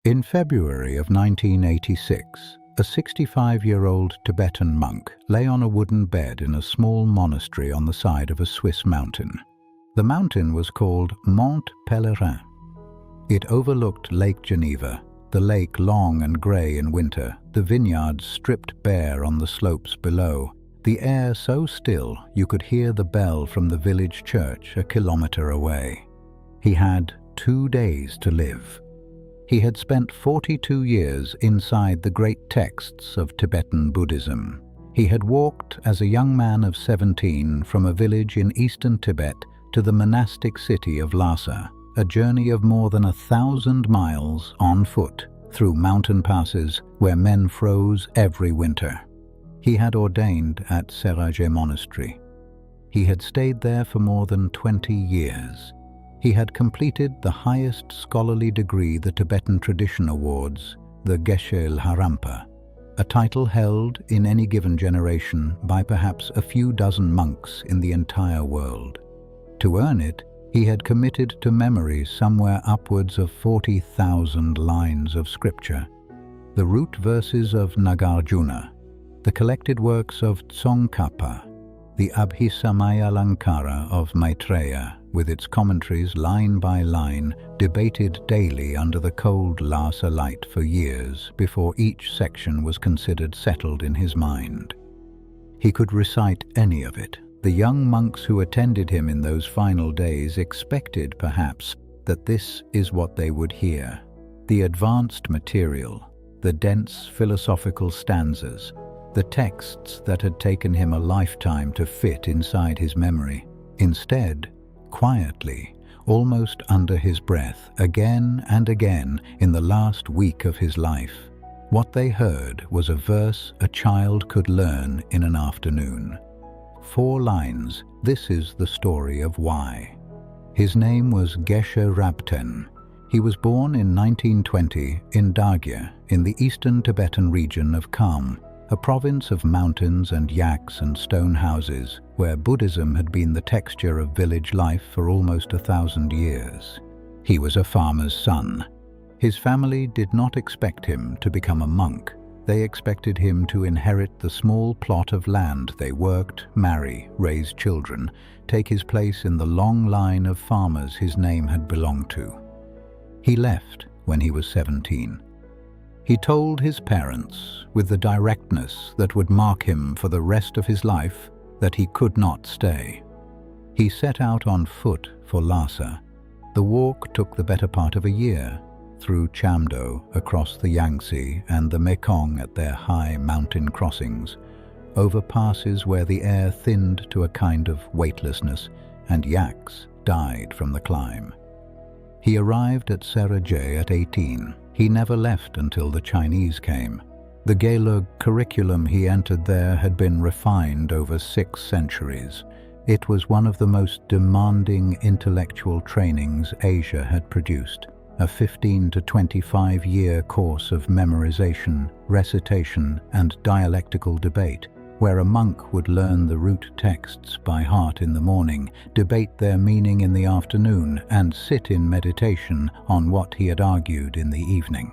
In February of 1986, a 65-year-old Tibetan monk lay on a wooden bed in a small monastery on the side of a Swiss mountain. The mountain was called Mont Pèlerin. It overlooked Lake Geneva, the lake long and grey in winter, the vineyards stripped bare on the slopes below, the air so still you could hear the bell from the village church a kilometre away. He had 2 days to live. He had spent 42 years inside the great texts of Tibetan Buddhism. He had walked as a young man of 17 from a village in eastern Tibet to the monastic city of Lhasa, a journey of more than 1,000 miles on foot through mountain passes where men froze every winter. He had ordained at Sera Je Monastery. He had stayed there for more than 20 years. He had completed the highest scholarly degree the Tibetan tradition awards, the Geshe Rabten, a title held in any given generation by perhaps a few dozen monks in the entire world. To earn it, he had committed to memory somewhere upwards of 40,000 lines of scripture, the root verses of Nagarjuna, the collected works of Tsongkhapa, the Abhisamaya of Maitreya, with its commentaries line by line, debated daily under the cold Lhasa light for years before each section was considered settled in his mind. He could recite any of it. The young monks who attended him in those final days expected, perhaps, that this is what they would hear. The advanced material, the dense philosophical stanzas, the texts that had taken him a lifetime to fit inside his memory. Instead, quietly, almost under his breath, again and again in the last week of his life, what they heard was a verse a child could learn in an afternoon. 4 lines. This is the story of why. His name was Geshe Rabten. He was born in 1920 in Dagya, in the eastern Tibetan region of Kham, a province of mountains and yaks and stone houses, where Buddhism had been the texture of village life for almost 1,000 years. He was a farmer's son. His family did not expect him to become a monk. They expected him to inherit the small plot of land they worked, marry, raise children, take his place in the long line of farmers his name had belonged to. He left when he was 17. He told his parents, with the directness that would mark him for the rest of his life, that he could not stay. He set out on foot for Lhasa. The walk took the better part of a year, through Chamdo, across the Yangtze and the Mekong at their high mountain crossings, over passes where the air thinned to a kind of weightlessness and yaks died from the climb. He arrived at Sera Je at 18. He never left until the Chinese came. The Gelug curriculum he entered there had been refined over 6 centuries. It was one of the most demanding intellectual trainings Asia had produced, a 15 to 25-year course of memorization, recitation, and dialectical debate, where a monk would learn the root texts by heart in the morning, debate their meaning in the afternoon, and sit in meditation on what he had argued in the evening.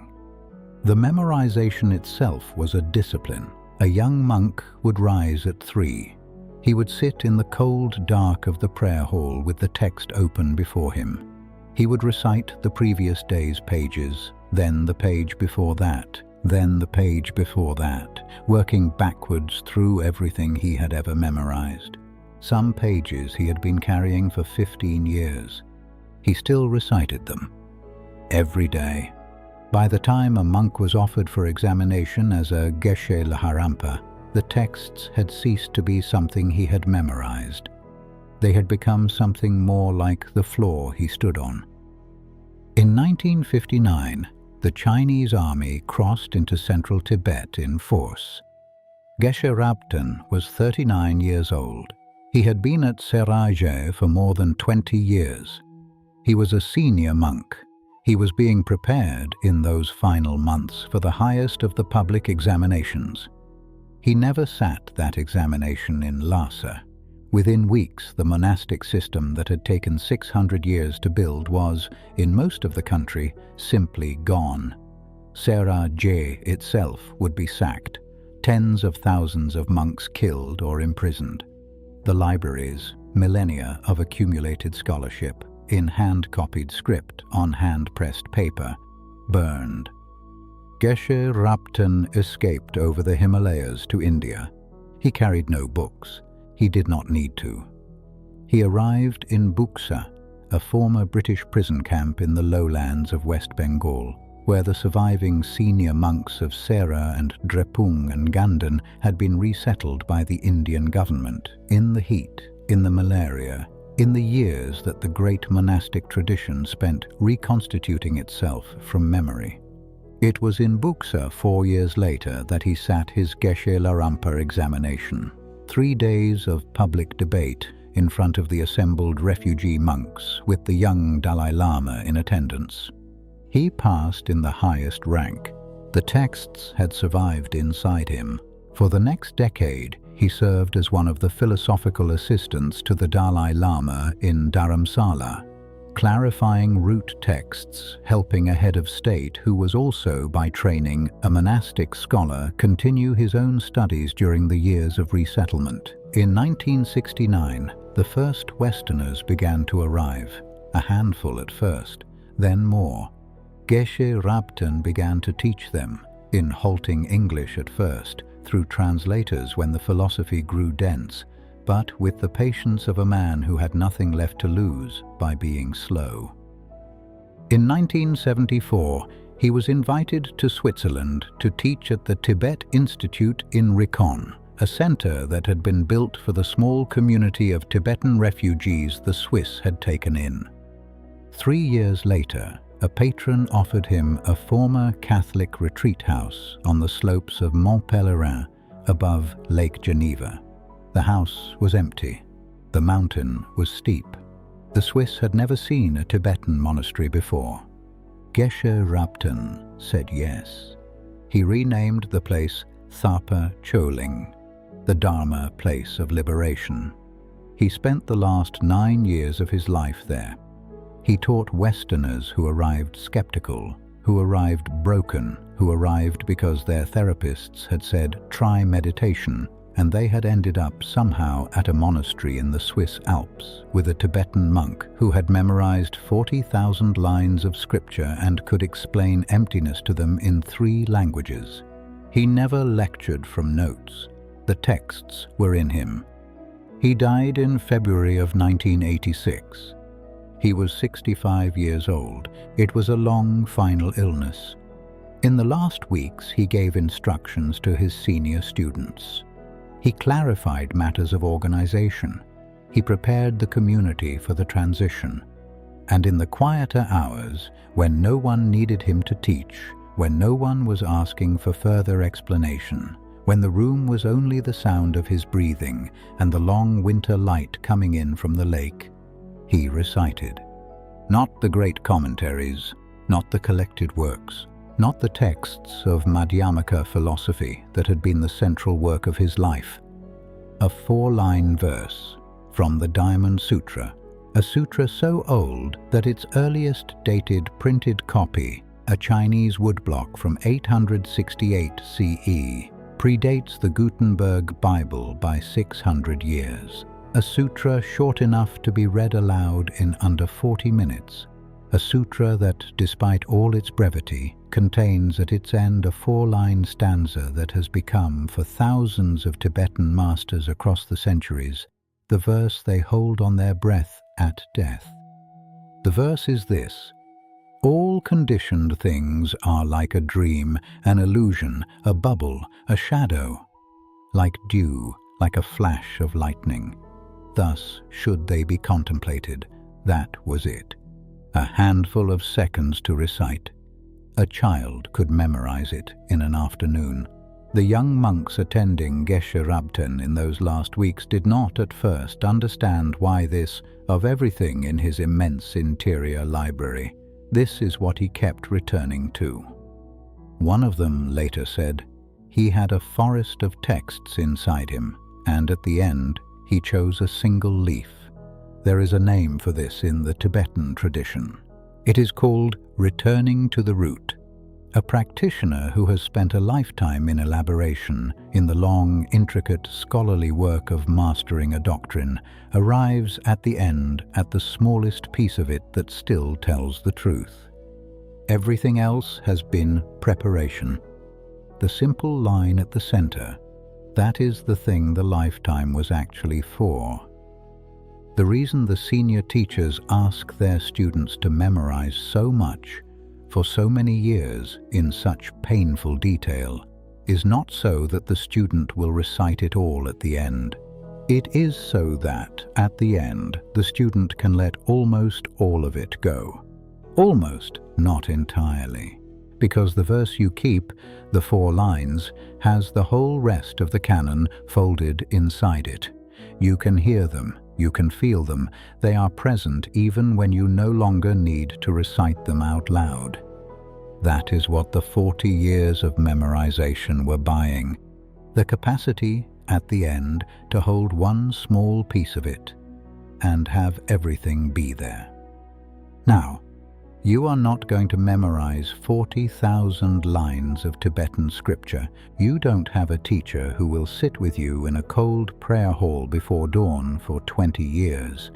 The memorization itself was a discipline. A young monk would rise at 3. He would sit in the cold dark of the prayer hall with the text open before him. He would recite the previous day's pages, then the page before that, then the page before that, working backwards through everything he had ever memorized. Some pages he had been carrying for 15 years. He still recited them, every day. By the time a monk was offered for examination as a Geshe Rabten, the texts had ceased to be something he had memorized. They had become something more like the floor he stood on. In 1959, the Chinese army crossed into central Tibet in force. Geshe Rabten was 39 years old. He had been at Sera Je for more than 20 years. He was a senior monk. He was being prepared in those final months for the highest of the public examinations. He never sat that examination in Lhasa. Within weeks, the monastic system that had taken 600 years to build was, in most of the country, simply gone. Sera Je itself would be sacked, tens of thousands of monks killed or imprisoned. The libraries, millennia of accumulated scholarship, in hand-copied script on hand-pressed paper, burned. Geshe Rabten escaped over the Himalayas to India. He carried no books. He did not need to. He arrived in Buxa, a former British prison camp in the lowlands of West Bengal, where the surviving senior monks of Sera and Drepung and Ganden had been resettled by the Indian government, in the heat, in the malaria, in the years that the great monastic tradition spent reconstituting itself from memory. It was in Buxa 4 years later that he sat his Geshe Larampa examination. 3 days of public debate in front of the assembled refugee monks with the young Dalai Lama in attendance. He passed in the highest rank. The texts had survived inside him. For the next decade, he served as one of the philosophical assistants to the Dalai Lama in Dharamsala, clarifying root texts, helping a head of state who was also, by training, a monastic scholar, continue his own studies during the years of resettlement. In 1969, the first Westerners began to arrive, a handful at first, then more. Geshe Rabten began to teach them, in halting English at first, through translators when the philosophy grew dense, but with the patience of a man who had nothing left to lose by being slow. In 1974, he was invited to Switzerland to teach at the Tibet Institute in Ricon, a center that had been built for the small community of Tibetan refugees the Swiss had taken in. 3 years later, a patron offered him a former Catholic retreat house on the slopes of Mont Pelerin above Lake Geneva. The house was empty. The mountain was steep. The Swiss had never seen a Tibetan monastery before. Geshe Rabten said yes. He renamed the place Thapa Choling, the Dharma place of liberation. He spent the last 9 years of his life there. He taught Westerners who arrived skeptical, who arrived broken, who arrived because their therapists had said, "Try meditation," and they had ended up somehow at a monastery in the Swiss Alps with a Tibetan monk who had memorized 40,000 lines of scripture and could explain emptiness to them in 3 languages. He never lectured from notes. The texts were in him. He died in February of 1986. He was 65 years old. It was a long final illness. In the last weeks, he gave instructions to his senior students. He clarified matters of organization. He prepared the community for the transition. And in the quieter hours, when no one needed him to teach, when no one was asking for further explanation, when the room was only the sound of his breathing and the long winter light coming in from the lake, he recited. Not the great commentaries, not the collected works, not the texts of Madhyamaka philosophy that had been the central work of his life. A 4-line verse from the Diamond Sutra, a sutra so old that its earliest dated printed copy, a Chinese woodblock from 868 CE, predates the Gutenberg Bible by 600 years. A sutra short enough to be read aloud in under 40 minutes. A sutra that, despite all its brevity, contains at its end a 4-line stanza that has become, for thousands of Tibetan masters across the centuries, the verse they hold on their breath at death. The verse is this: "All conditioned things are like a dream, an illusion, a bubble, a shadow, like dew, like a flash of lightning. Thus should they be contemplated." That was it. A handful of seconds to recite. A child could memorize it in an afternoon. The young monks attending Geshe Rabten in those last weeks did not at first understand why this, of everything in his immense interior library, this is what he kept returning to. One of them later said, he had a forest of texts inside him, and at the end, he chose a single leaf. There is a name for this in the Tibetan tradition. It is called returning to the root. A practitioner who has spent a lifetime in elaboration, in the long, intricate, scholarly work of mastering a doctrine, arrives at the end at the smallest piece of it that still tells the truth. Everything else has been preparation. The simple line at the center, that is the thing the lifetime was actually for. The reason the senior teachers ask their students to memorize so much for so many years in such painful detail is not so that the student will recite it all at the end. It is so that, at the end, the student can let almost all of it go. Almost, not entirely. Because the verse you keep, the 4 lines, has the whole rest of the canon folded inside it. You can hear them, you can feel them, they are present even when you no longer need to recite them out loud. That is what the 40 years of memorization were buying. The capacity, at the end, to hold one small piece of it and have everything be there. Now, you are not going to memorize 40,000 lines of Tibetan scripture. You don't have a teacher who will sit with you in a cold prayer hall before dawn for 20 years.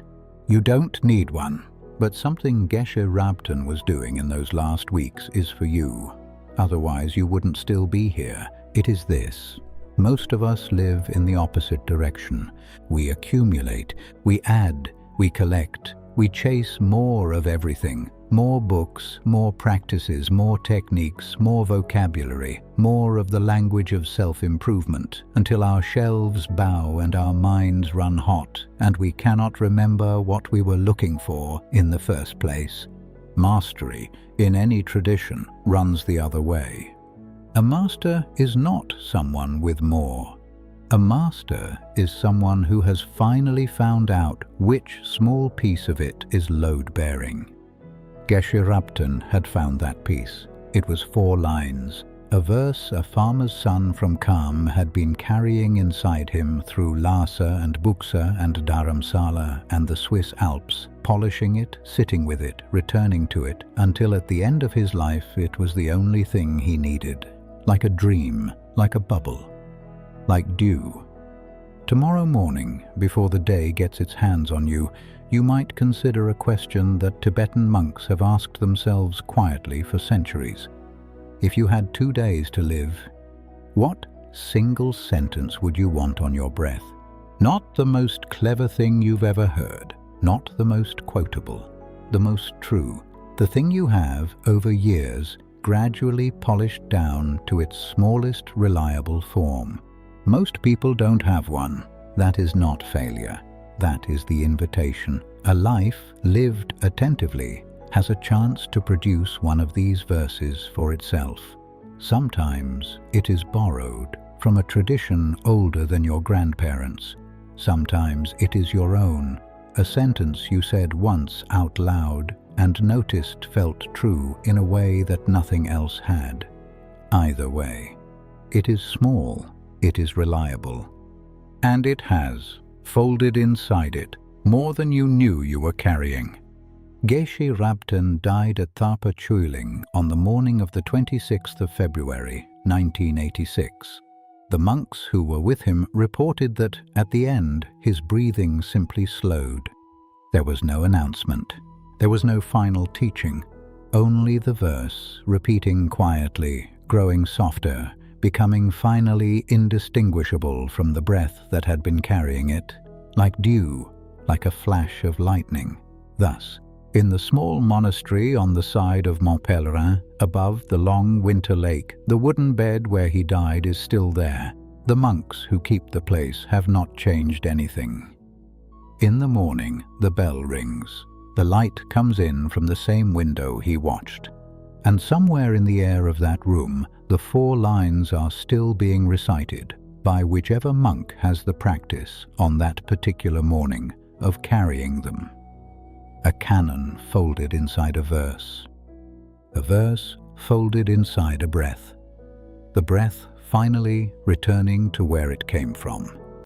You don't need one. But something Geshe Rabten was doing in those last weeks is for you. Otherwise you wouldn't still be here. It is this. Most of us live in the opposite direction. We accumulate, we add, we collect, we chase more of everything. More books, more practices, more techniques, more vocabulary, more of the language of self-improvement, until our shelves bow and our minds run hot, and we cannot remember what we were looking for in the first place. Mastery, in any tradition, runs the other way. A master is not someone with more. A master is someone who has finally found out which small piece of it is load-bearing. Geshe Rabten had found that piece. It was 4 lines, a verse a farmer's son from Kham had been carrying inside him through Lhasa and Buxa and Dharamsala and the Swiss Alps, polishing it, sitting with it, returning to it, until at the end of his life it was the only thing he needed. Like a dream, like a bubble, like dew. Tomorrow morning, before the day gets its hands on you, you might consider a question that Tibetan monks have asked themselves quietly for centuries. If you had 2 days to live, what single sentence would you want on your breath? Not the most clever thing you've ever heard, not the most quotable, the most true, the thing you have, over years, gradually polished down to its smallest reliable form. Most people don't have one. That is not failure. That is the invitation. A life lived attentively has a chance to produce one of these verses for itself. Sometimes it is borrowed from a tradition older than your grandparents. Sometimes it is your own, a sentence you said once out loud and noticed felt true in a way that nothing else had. Either way, it is small, it is reliable, and it has, folded inside it, more than you knew you were carrying. Geshe Rabten died at Thapa Chuiling on the morning of the 26th of February, 1986. The monks who were with him reported that, at the end, his breathing simply slowed. There was no announcement. There was no final teaching. Only the verse, repeating quietly, growing softer, becoming finally indistinguishable from the breath that had been carrying it, like dew, like a flash of lightning. Thus, in the small monastery on the side of Mont Pelerin, above the long winter lake, the wooden bed where he died is still there. The monks who keep the place have not changed anything. In the morning, the bell rings. The light comes in from the same window he watched. And somewhere in the air of that room, the 4 lines are still being recited by whichever monk has the practice on that particular morning of carrying them. A canon folded inside a verse folded inside a breath, the breath finally returning to where it came from.